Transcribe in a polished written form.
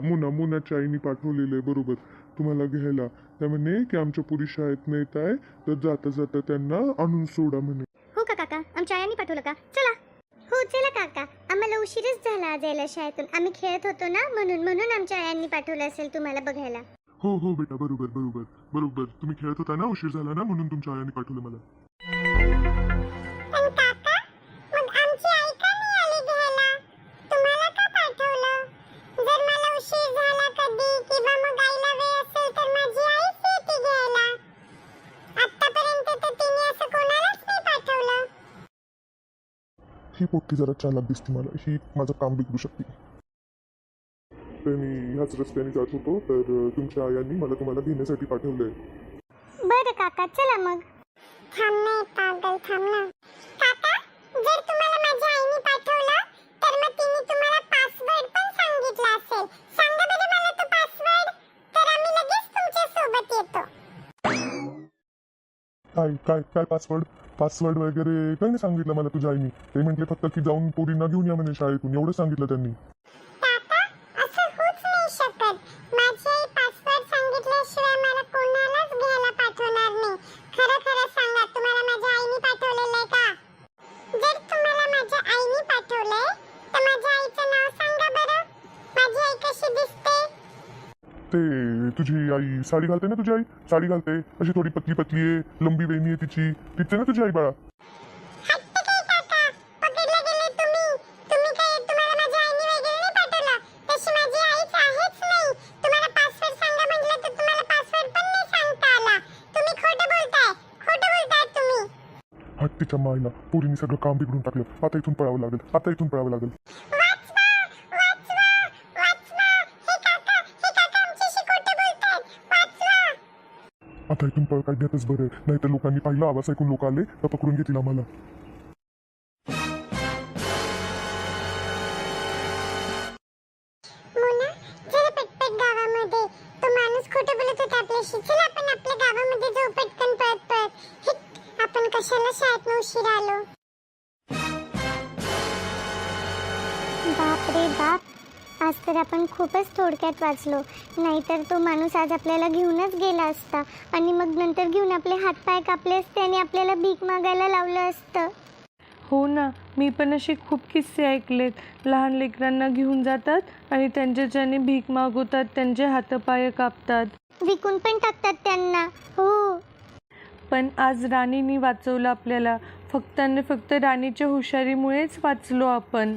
मुना मुनाच्या आईने पाठवलेलं आहे बरोबर तुम्हाला घ्यायला. त्या म्हणे की आमच्या पुरी शाळेत नेत आहे तर जाता जाता त्यांना आणून सोडा म्हणे. हो का काका, आमच्या आयांनी पाठवलं का? चला. हो चला काका, आम्हाला उशीरच झाला आज यायला शाळेतून. आम्ही खेळत होतो ना, म्हणून आमच्या आयांनी पाठवलं असेल तुम्हाला बघायला. हो हो बेटा, बरोबर बरोबर बरोबर. तुम्ही खेळत होता ना, उशीर झाला ना, म्हणून तुमच्या आईने पाठवलं मला. पण काका, मग आमची आई का नाही आली घ्यायला? तुम्हाला का पाठवलं? जर मला उशीर झाला कधी किंवा मग आईला वेळ असेल तर माझी आईच येते घ्यायला. आतापर्यंत तर तिने असं कोणालाच नाही पाठवलं. ही पोट्टी जरा चालाक दिसते मला, ही माझं काम बिघडू शकते. तर मी ह्याच रस्त्याने जात होतो तर तुमच्या आयांनी मला तुम्हाला घेण्यासाठी पाठवलंय. बरं काका, चला मग. थांब ना पागल, थांब ना. काका, जर तुम्हाला माझ्या आईने पाठवलं तर मग तिने तुम्हाला पासवर्ड पण सांगितला असेल. सांगा बरं मला तो पासवर्ड, तर आम्ही लगेच तुमच्या सोबत येतो. काय काय काय पासवर्ड? पासवर्ड वगैरे काही नाही सांगितलं मला तुझ्या आईनी. ते म्हटले फक्त की जाऊन पोरींना घेऊन या म्हणे शाळेतून, एवढं सांगितलं त्यांनी. काका, असं होऊच नाही शकत. माझी आई पासवर्ड सांगितल्याशिवाय मला कोणालाच घ्यायला पाठवणार नाही. खरं खरं सांगा, तुम्हाला माझ्या आईने पाठवलेलं आहे का? जर तुम्हाला माझ्या आईने पाठवलंय तर माझ्या आईचं नाव सांगा बरं. माझी आई कशी दिसते? ते तुझी आई साडी घालते ना, तुझी आई साडी घालते अशी थोडी पतली पतली आहे, लंबी वेणी आहे तिची, तिथे ना तुझी आई बाळा. हट्ट काय काका, पकडला गेले तुम्ही. तुम्ही काय, तुम्हाला माझ्या आईने वगैरे नाही पाठवलं. तशी माझी आईच आहेच नाही. तुम्हाला पासवर्ड सांगा म्हटलं तर तुम्हाला पासवर्ड पण नाही सांगता आला. तुम्ही खोटं बोलताय तुम्ही. हट तिच्या मायला, पोरीने सगळं काम बिघडून टाकलं. आता इथून पळावं लागेल, आता इथून पळावं लागेल. वाचवा, वाचवा, वाचवा. हे काका आमच्याशी खोटं बोलतायत. वाचवा. आता इथून पळ काढण्यातच बरं आहे, नाही तर लोकांनी पाहिलं, आवाज ऐकून लोक आले तर पकडून घेतील आम्हाला. मोना, चला पटपट गावामध्ये. तो माणूस खोटं बोलत होता आपल्याशी. चला आपण आपल्या गावामध्ये जाऊ पटकन पळत. हिट, आपण कशाला शाळेत उशीर आलो? बाप रे बाप, आज तर आपण खूपच थोडक्यात वाचलो. नाहीतर तो माणूस आज आपल्याला घेऊनच गेला असता आणि मग नंतर घेऊन आपले हातपाय कापले असते आणि आपल्याला भीक मागायला लावलं असतं. हो ना, मी पण असे खूप किस्से ऐकलेत. लहान लेकरांना घेऊन जातात आणि त्यांच्याच्याने भीक मागवतात, त्यांचे हातपाय कापतात, विकून पण टाकतात त्यांना. हो, पण आज राणीने वाचवलं आपल्याला. फक्त आणि फक्त राणीच्या हुशारीमुळेच वाचलो आपण.